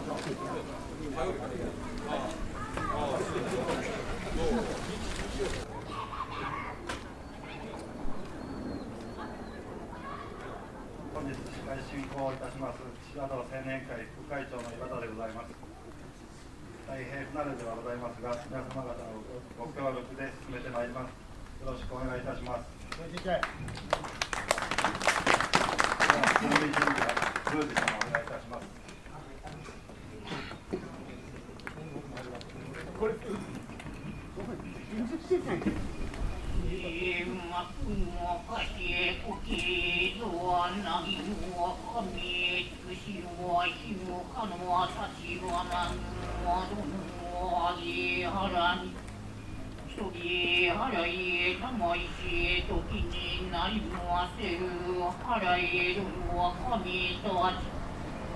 本日司会進行いたします岸和田青年会副会長の岩田でございます。大変不慣れではございますが、皆様方のご協力で進めてまいります。よろしくお願いいたします。準備準備は宮司様お願いいたします。これ払いたまいし時になりませる払えるは神とあち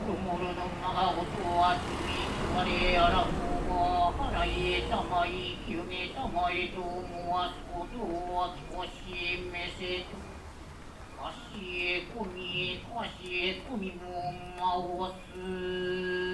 どもろの長音は罪つわれあらもが払えたまい清めたまえと思わすことはきしめせとかしえこみもまおす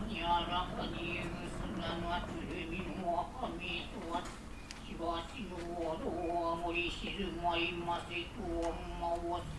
にあらかに結なの鶴見の赤身とはしばしのどは森静まいませとまわす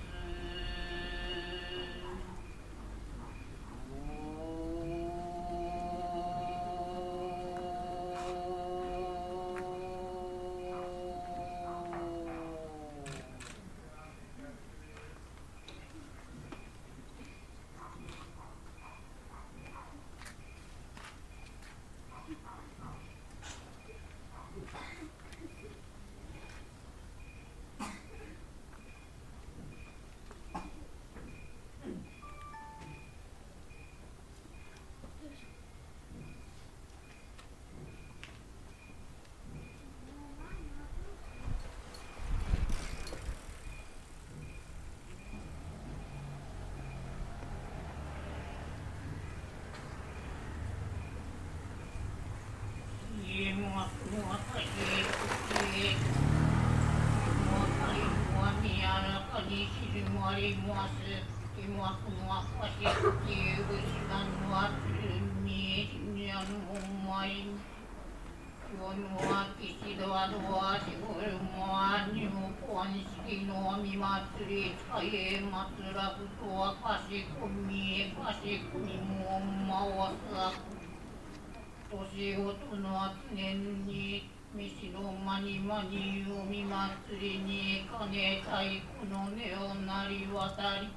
年ごとの年に飯の間に間におみ祭りに金太鼓の音を鳴り渡り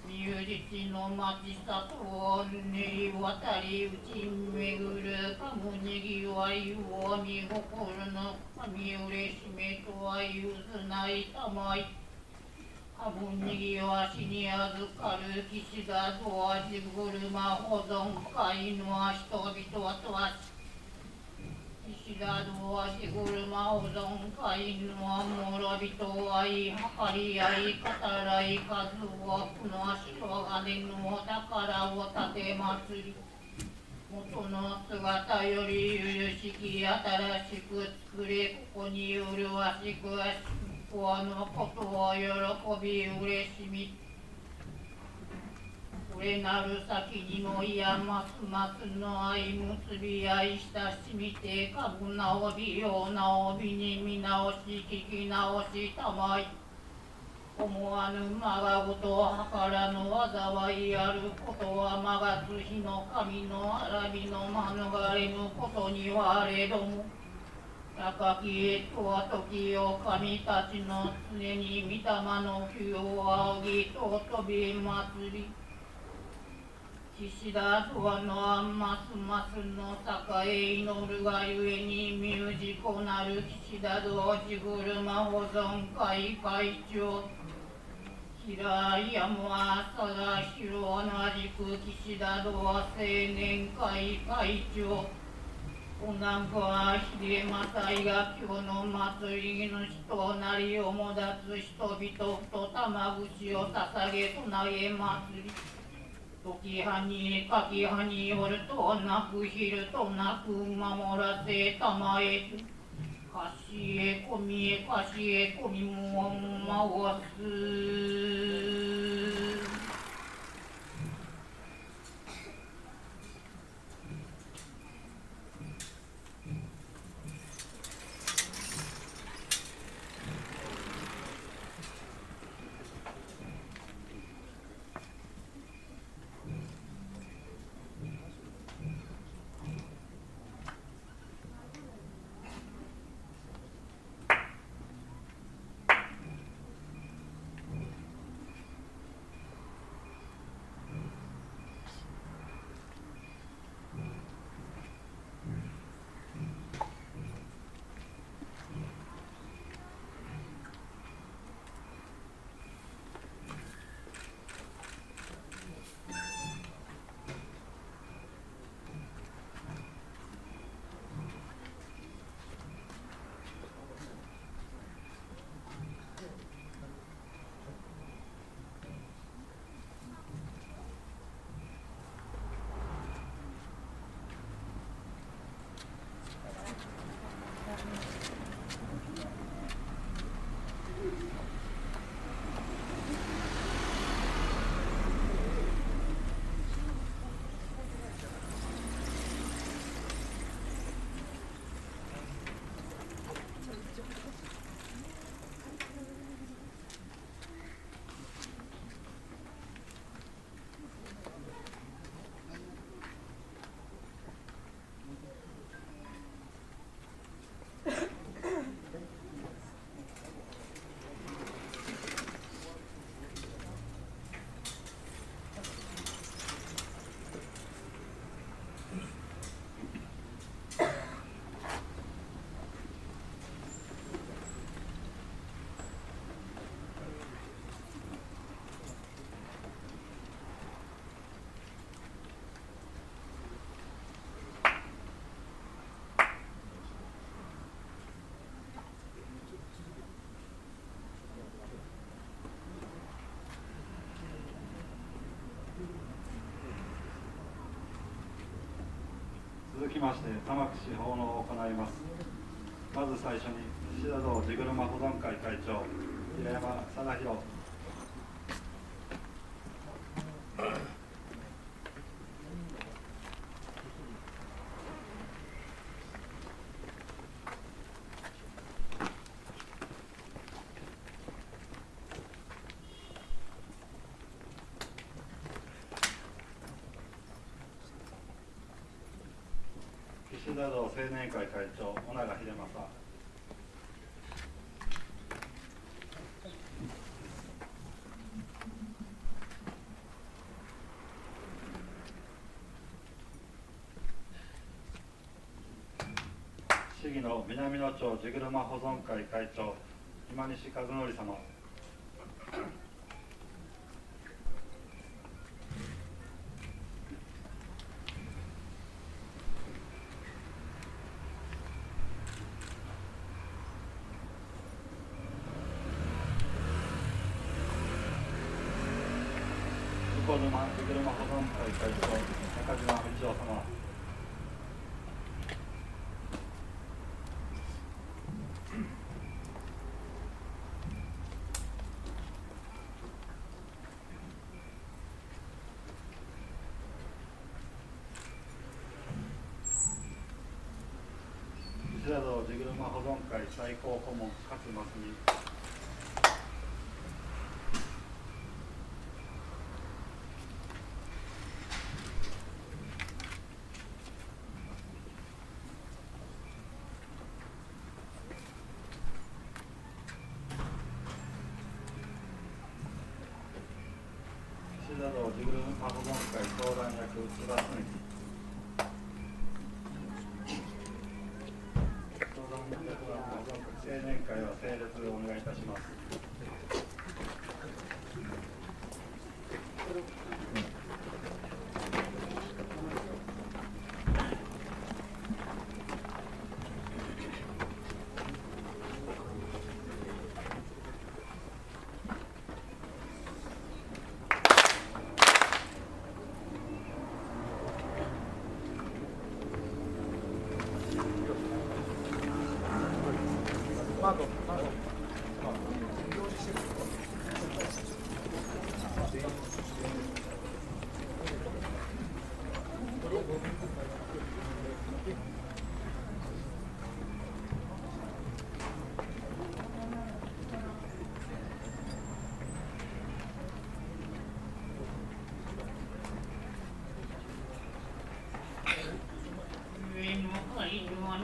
身内の町里を練り渡りうち巡るかもにぎわいを見心の神うれしめとはゆずないたまいかもにぎわしに預かる岸田と味車保存会の人々とは岸田と味車保存会の諸人愛計り合い語らい数多くの白金の宝を立て祭り元の姿よりゆゆしき新しく作れここに麗しくこのことを喜び嬉しみ、これなる先にもいやますますの愛結び合い親しみてかぶ直りよう直びに見直し聞き直したまい、思わぬまがごと計らぬ災いあることはまがつ日の神のあらびの免れぬことにはあれども、高きへとは時を神たちの常に御霊の救を仰ぎと飛び祭り、岸田とはのあんますますの栄祈るがゆえにミュージコなる岸田道地車保存会会長平井山貞弘同じく岸田道青年会会長おなんか秀正伊賀京の祭り主となりをもだつ人々と玉串を捧げ唱え祭り、時葉に柿葉によるとなく昼となく守らせたまえと、かしえこみえかしえこみもんまわす。続きまして玉串奉納を行います。まず最初に岸田道地車保存会会長平山貞弘、岸田道青年会会長小長秀正、市議の南野町地車保存会会長今西和則様、向島地車保存会会長中島道夫様、島保存会最高顧問勝真澄。岸田道ジグルマ保存会相談役津田澄。青年会は整列でお願いいたします。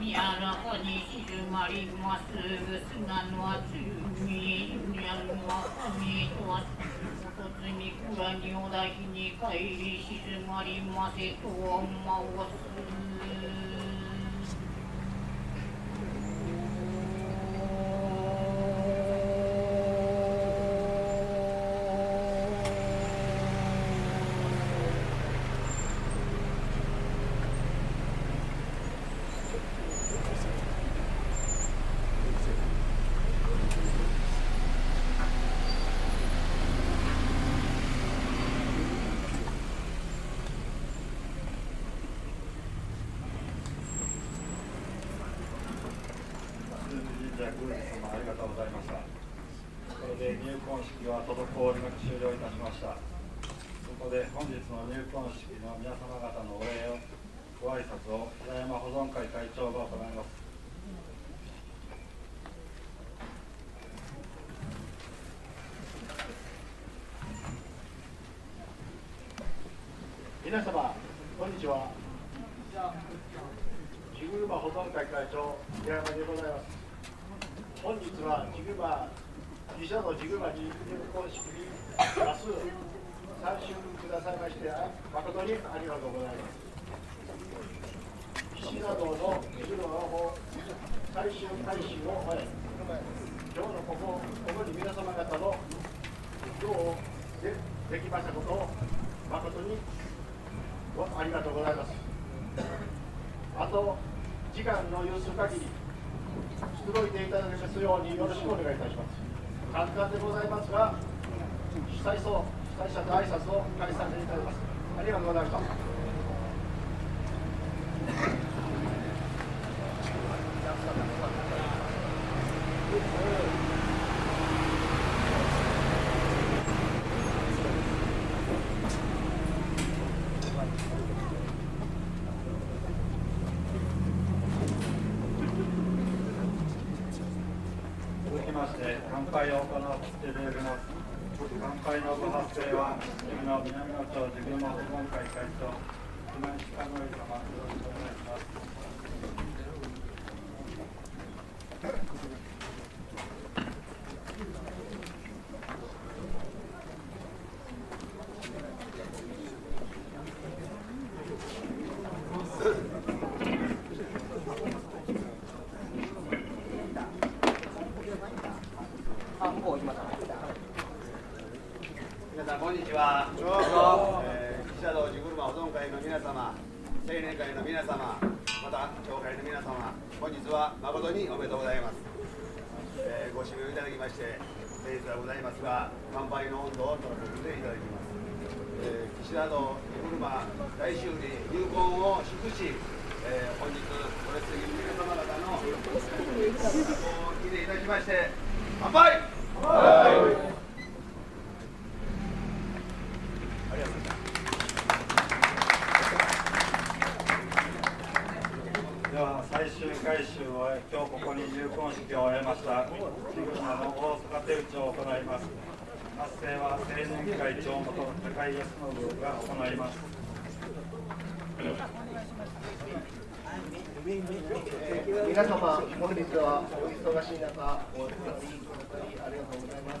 柔らかに静まります砂の厚みやるは神とは一つに蔵におだひに帰り静まりませとは回す。宮宮司様ありがとうございました。これで入婚式は滞りなく終了いたしました。そこで本日の入婚式の皆様方のお礼をご挨拶を平山保存会会長が行います。皆様こんにちは。ジグルマ保存会会長平山でございます。本日はジグルマ自社のジグルマに入婚式に多数参集くださいまして誠にありがとうございます。岸田道のジグルマの最終回収を終え、今日のここに皆様方の今日できましたことを誠にありがとうございます。あと時間の許す限りくつろいでいただけますようによろしくお願いいたします。簡単でございますが、主催者と挨拶を返させていただきます。ありがとうございました。続きまして乾杯を行っていただきます。乾杯のご発声は次の南野町ジグルマ保存会会長今西和則様、よろしくお願いします。皆さんこんにちは。岸田道ジグルマ保存会の皆様、青年会の皆様、また教会の皆様、本日は誠におめでとうございます。ご指名いただきまして僭越はございますが、乾杯の温度を取らせていただきます。岸田道ジグルマ大修理入婚を祝し、本日お列席の皆様方のお記念いたしまして乾杯。では最終回収を終え、今日ここに入ます。発声は青年会長元高井康信が行います。皆様、本日はお忙しい中、お集まりくださりありがとうございます。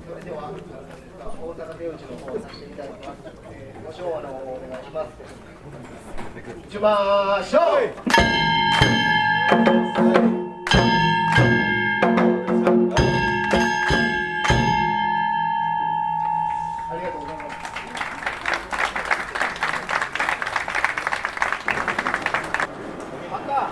それでは、大阪手打ちの方をさせていただきます。ご唱和の方をお願いします。行きましょう。ありがとうございます。また。